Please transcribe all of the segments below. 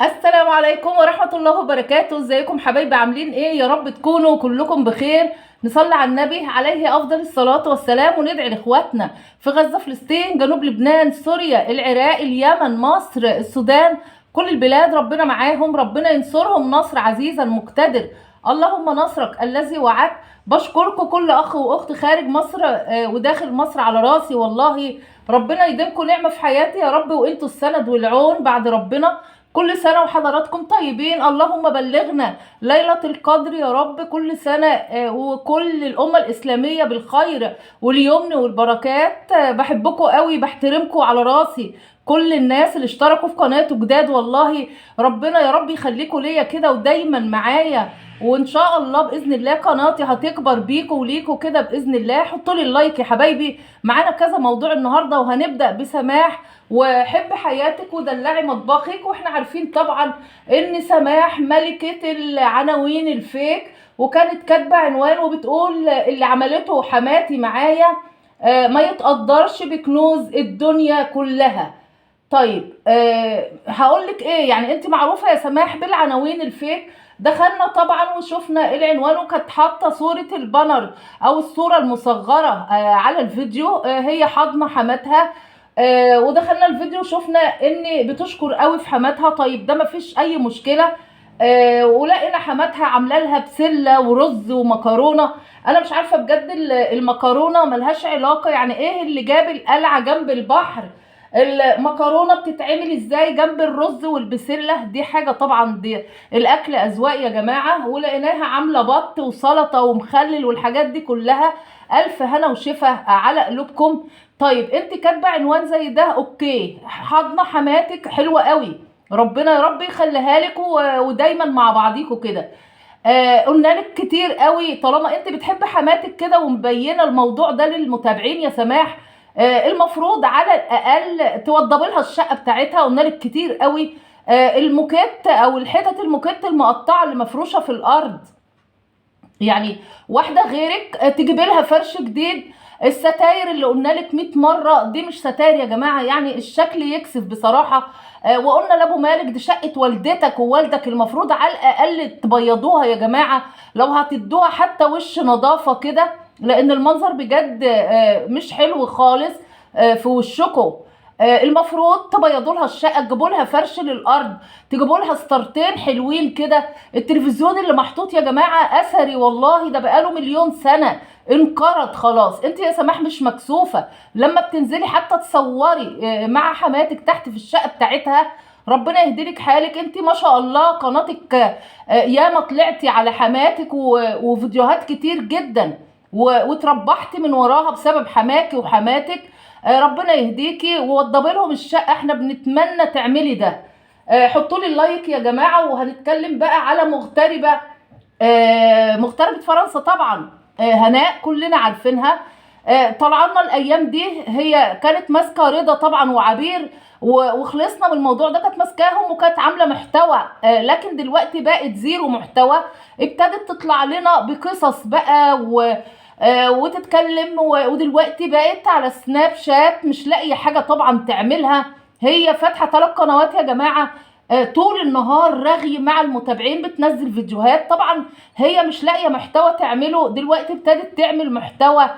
السلام عليكم ورحمة الله وبركاته. ازيكم حبايبي؟ عاملين ايه؟ يا رب تكونوا كلكم بخير. نصلي على النبي عليه افضل الصلاة والسلام وندعي لاخواتنا في غزة، فلسطين، جنوب لبنان، سوريا، العراق، اليمن، مصر، السودان، كل البلاد. ربنا معاهم، ربنا ينصرهم نصر عزيزا مقتدر. اللهم نصرك الذي وعدت. بشكركم كل اخ واخت خارج مصر وداخل مصر على راسي والله. ربنا يديمكم نعمة في حياتي يا رب، وانتوا السند والعون بعد ربنا. كل سنة وحضراتكم طيبين. اللهم بلغنا ليلة القدر يا رب كل سنة، وكل الأمة الإسلامية بالخير واليمن والبركات. بحبكم قوي، بحترمكم على راسي. كل الناس اللي اشتركوا في قناته جداد والله ربنا يا رب يخليكم ليا كده ودايما معايا. وان شاء الله باذن الله قناتي هتكبر بيكم وليكم كده باذن الله. حطوا لي اللايك يا حبايبي. معانا كذا موضوع النهارده، وهنبدا بسماح وحب حياتك ودلعي مطبخك. واحنا عارفين طبعا ان سماح ملكة العناوين الفيك، وكانت كاتبة عنوان وبتقول اللي عملته حماتي معايا ما يتقدرش بكنوز الدنيا كلها. طيب هقولك ايه، يعني انت معروفة يا سماح بالعناوين الفيك. دخلنا طبعا وشفنا العنوان، وكانت حاطه صوره البانر او الصوره المصغره على الفيديو، هي حاضنه حماتها. ودخلنا الفيديو وشفنا ان بتشكر قوي في حماتها. طيب ده مفيش اي مشكله. ولقينا حماتها عامله لها بسله ورز ومكرونه. انا مش عارفه بجد المكرونه ملهاش علاقه، يعني ايه اللي جاب القلعه جنب البحر؟ المكرونه بتتعمل ازاي جنب الرز والبسله؟ دي حاجه طبعا، دي الاكل اذواق يا جماعه. ولقيناها عامله بط وسلطه ومخلل والحاجات دي كلها. الف هنا وشفا على قلوبكم. طيب انت كاتبه عنوان زي ده، اوكي، حاضنه حماتك حلوه قوي، ربنا يا رب يخليها لك ودايما مع بعضيكوا كده. قلنا لك كتير قوي طالما انت بتحب حماتك كده ومبينه الموضوع ده للمتابعين يا سماح، المفروض على الاقل توضبي لها الشقه بتاعتها. قلنا لك كتير قوي الموكيت او الحتت الموكيت المقطعه اللي مفروشه في الارض، يعني واحده غيرك تجيبي لها فرش جديد. الستاير اللي قلنا لك 100 مره دي مش ستاير يا جماعه، يعني الشكل يكسف بصراحه. وقلنا لابو مالك دي شقه والدتك ووالدك، المفروض على الاقل تبيضوها يا جماعه، لو هتدوها حتى وش نظافه كده، لان المنظر بجد مش حلو خالص في وشكم. المفروض تبيضوا لها الشقه، تجيبوا لها فرش للارض، تجيبوا لها ستارتين حلوين كده. التلفزيون اللي محطوط يا جماعه اثري والله، ده بقاله مليون سنه، انقرض خلاص. انت يا سماح مش مكسوفه لما بتنزلي حتى تصوري مع حماتك تحت في الشقه بتاعتها؟ ربنا يهديلك حالك. انت ما شاء الله قناتك ياما طلعتي على حماتك وفيديوهات كتير جدا، وتربحتي من وراها بسبب حماكي وحماتك. ربنا يهديكي ووضبي لهم الشقه. احنا بنتمنى تعملي ده. حطوا لي اللايك يا جماعه. وهنتكلم بقى على مغتربه، مغتربه فرنسا طبعا، هناء كلنا عارفينها. طالعه لنا الايام دي، هي كانت ماسكه رضا طبعا وعبير، وخلصنا من الموضوع ده. كانت ماسكاهم وكانت عامله محتوى، لكن دلوقتي بقت زيرو محتوى. ابتدت تطلع لنا بقصص بقى وتتكلم، ودلوقتي بقت على سناب شات مش لاقيه حاجه طبعا تعملها. هي فاتحه 3 قنوات يا جماعه، طول النهار رغي مع المتابعين، بتنزل فيديوهات. طبعا هي مش لاقيه محتوى تعمله، دلوقتي ابتدت تعمل محتوى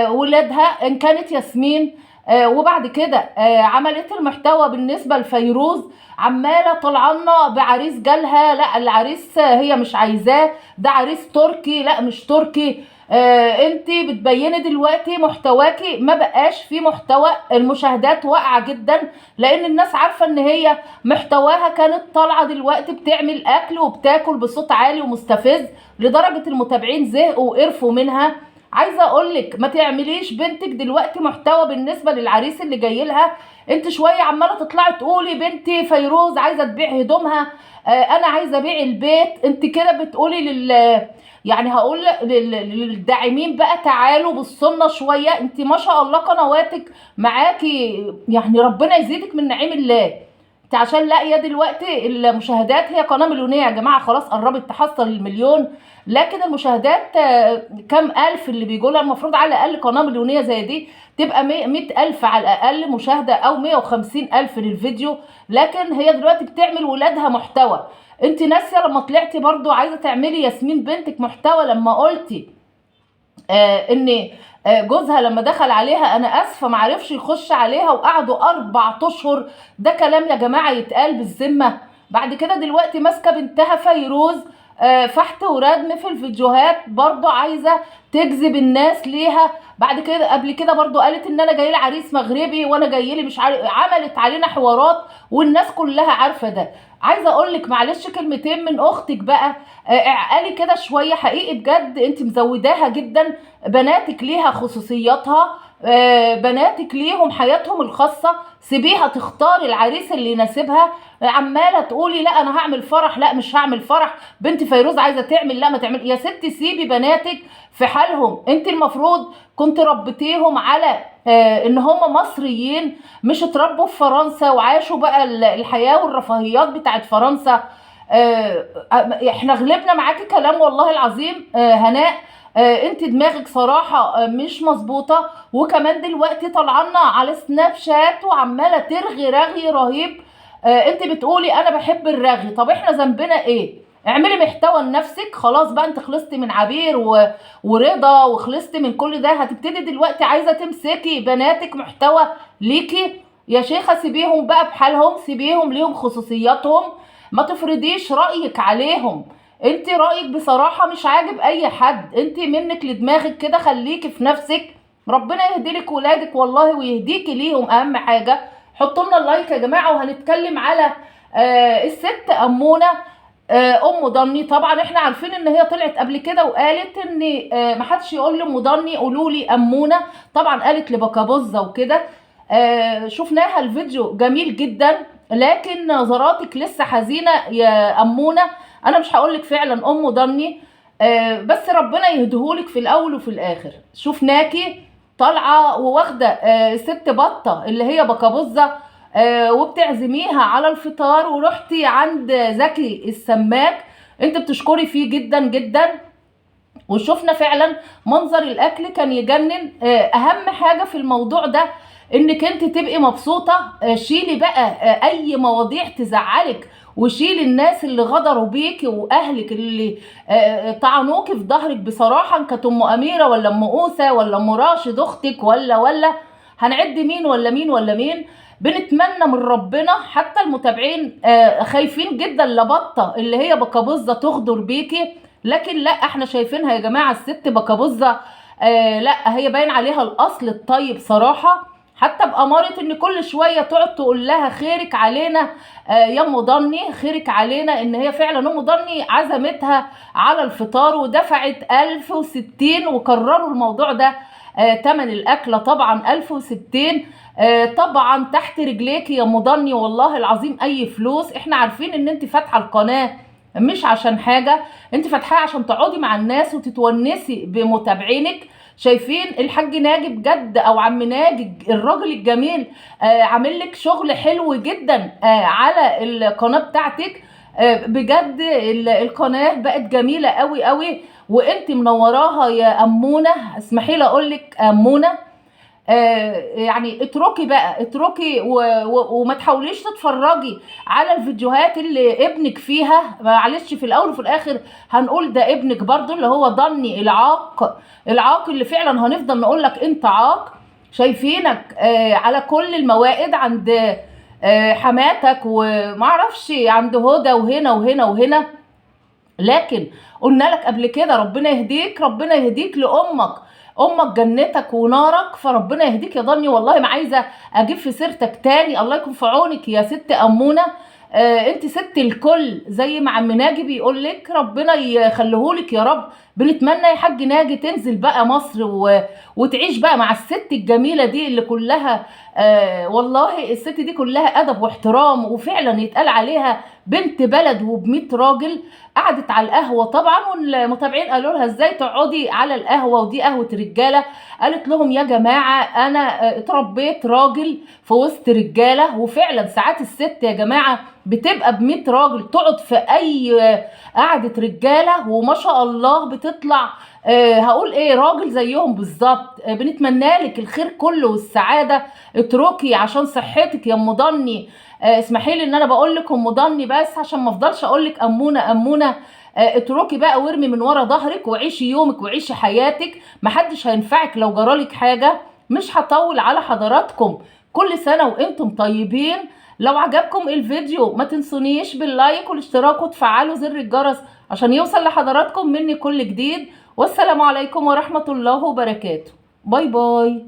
ولادها ان كانت ياسمين. وبعد كده عملت المحتوى بالنسبه لفيروز، عماله طلعنا بعريس جالها، لا العريس هي مش عايزاه، ده عريس تركي، لا مش تركي. انت بتبيني دلوقتي محتواكي ما بقاش في محتوى، المشاهدات واقعه جدا، لان الناس عارفه ان هي محتواها كانت طالعه دلوقتي بتعمل اكل وبتاكل بصوت عالي ومستفز، لدرجه المتابعين زهقوا وقرفوا منها. عايزه اقولك ما تعمليش بنتك دلوقتي محتوى بالنسبه للعريس اللي جاي لها. انت شويه عماله تطلعي تقولي بنتي فيروز عايزه تبيع هدومها، انا عايزه ابيع البيت. انت كده بتقولي يعني هقول للداعمين بقى تعالوا بصوا شويه. انت ما شاء الله قنواتك معاكي، يعني ربنا يزيدك من نعيم الله. انت عشان لاقيه دلوقتي المشاهدات، هي قناه مليونيه يا جماعه، خلاص قربت تحصل المليون، لكن المشاهدات كام الف اللي بيجوا المفروض على الاقل قناه مليونيه زي دي تبقى 100 الف على الاقل مشاهده، او 150 الف للفيديو. لكن هي دلوقتي بتعمل ولادها محتوى. انت ناسيه لما طلعتي برضو عايزه تعملي ياسمين بنتك محتوى، لما قلتي ان جوزها لما دخل عليها انا اسفه معرفش يخش عليها وقعدوا 4 اشهر. ده كلام يا جماعه يتقال بالذمه؟ بعد كده دلوقتي ماسكه بنتها فيروز فحت وردم في الفيديوهات، برضو عايزه تجذب الناس ليها. بعد كده قبل كده برضو قالت ان انا جاي لي عريس مغربي وانا جاي لي مش عارف، عملت علينا حوارات والناس كلها عارفه ده. عايزه اقول لك معلش كلمتين من اختك بقى، اعقلي كده شويه، حقيقي بجد انت مزوداها جدا. بناتك ليها خصوصياتها، بناتك ليهم حياتهم الخاصه، سيبيها تختار العريس اللي يناسبها. عماله تقولي لا انا هعمل فرح، لا مش هعمل فرح، بنت فيروز عايزه تعمل، لا ما تعمل. يا ستي سيبي بناتك في حالهم. انت المفروض كنت ربيتيهم على ان هم مصريين، مش اتربوا في فرنسا وعاشوا بقى الحياه والرفاهيات بتاعت فرنسا. احنا غلبنا معاكي كلام والله العظيم. هناء انت دماغك صراحة مش مظبوطة، وكمان دلوقتي طلعنا على سناب شات وعمالة ترغي رغي رهيب. انت بتقولي انا بحب الرغي، طب احنا ذنبنا ايه؟ اعملي محتوى لنفسك، خلاص بقى انت خلصتي من عبير ورضا وخلصتي من كل ده، هتبتدي دلوقتي عايزة تمسكي بناتك محتوى ليكي. يا شيخة سيبيهم بقى بحالهم، سيبيهم ليهم خصوصياتهم، ما تفرضيش رأيك عليهم. انت رأيك بصراحة مش عاجب اي حد، انت منك لدماغك كده، خليكي في نفسك. ربنا يهدي لك ولادك والله ويهديكي ليهم، اهم حاجة. حطوا لنا اللايك يا جماعة. وهنتكلم على الست أمونة ام ضني. طبعا احنا عارفين ان هي طلعت قبل كده وقالت ان محدش يقول لام ضني، قولوا لي امونه. طبعا قالت لبكابوزه وكده. شفناها الفيديو جميل جدا، لكن نظراتك لسه حزينه يا امونه. انا مش هقولك فعلا ام ضني، بس ربنا يهديهولك في الاول وفي الاخر. شفناكي طالعه وواخده ست بطه اللي هي بكابوزه وبتعزميها على الفطار، ورحتي عند زكي السماك، انت بتشكري فيه جدا جدا. وشفنا فعلا منظر الاكل كان يجنن. اهم حاجه في الموضوع ده انك انت تبقي مبسوطه. شيلي بقى اي مواضيع تزعلك، وشيلي الناس اللي غدروا بيكي واهلك اللي طعنوكي في ظهرك. بصراحه ان كانت ام اميره ولا ام اوسه ولا ام راشد اختك ولا هنعد مين ولا مين ولا مين. بنتمنى من ربنا، حتى المتابعين خايفين جدا لبطه اللي هي بكابوزه تغدر بيكي، لكن لا احنا شايفينها يا جماعه الست بكابوزه لا هي باين عليها الاصل الطيب صراحه. حتى بأمارة ان كل شويه تقعد تقول لها خيرك علينا يا ام ضني، خيرك علينا، ان هي فعلا ام ضني عزمتها على الفطار ودفعت 1060، وكرروا الموضوع ده تمن الاكله طبعا 1060. طبعا تحت رجليك يا ام ضني والله العظيم اي فلوس. احنا عارفين ان انت فاتحه القناه مش عشان حاجه، انت فاتحاها عشان تقعدي مع الناس وتتونسي بمتابعينك. شايفين الحاج ناجي بجد، او عم ناجي الراجل الجميل عامل لك شغل حلو جدا على القناه بتاعتك. بجد القناه بقت جميله قوي قوي، وانت منوراها يا امونه. اسمحي لي اقول لك امونه، يعني اتركي بقى، اتركي وما تحاوليش تتفرجي على الفيديوهات اللي ابنك فيها. معلش في الاول وفي الاخر هنقول ده ابنك برضو، اللي هو ضني العاق اللي فعلا هنفضل نقول لك انت عاق. شايفينك على كل الموائد عند حماتك، ومعرفش عند هدى وهنا وهنا وهنا. لكن قلنا لك قبل كده ربنا يهديك، ربنا يهديك لامك، امك جنتك ونارك، فربنا يهديك يا ضني. والله ما عايزه اجيب في سيرتك تاني، الله يكون في عونك يا ست امونه. انت ست الكل زي ما عم ناجي بيقول لك، ربنا يخليهولك يا رب. بنتمنى يا حاج ناجي تنزل بقى مصر وتعيش بقى مع الست الجميله دي اللي كلها والله الست دي كلها ادب واحترام، وفعلا يتقال عليها بنت بلد وب100 راجل قعدت على القهوه طبعا، والمتابعين قالوا لها ازاي تقعدي على القهوه ودي قهوه رجاله؟ قالت لهم يا جماعه انا اتربيت راجل في وسط رجاله. وفعلا ساعات الست يا جماعه بتبقى ب100 راجل تقعد في اي قعده رجاله، وما شاء الله بتطلع هقول ايه راجل زيهم بالظبط. بنتمنى لك الخير كله والسعاده. اتركي عشان صحتك يا ام ضني. اسمحي لي ان انا بقول لك ام ضني بس عشان ما افضلش اقول لك امونه امونه. اتركي بقى وارمي من ورا ظهرك وعيشي يومك وعيشي حياتك. محدش هينفعك لو جرالك حاجه. مش هطول على حضراتكم. كل سنه وانتم طيبين. لو عجبكم الفيديو ما تنسونيش باللايك والاشتراك وتفعلوا زر الجرس عشان يوصل لحضراتكم مني كل جديد. والسلام عليكم ورحمة الله وبركاته. باي باي.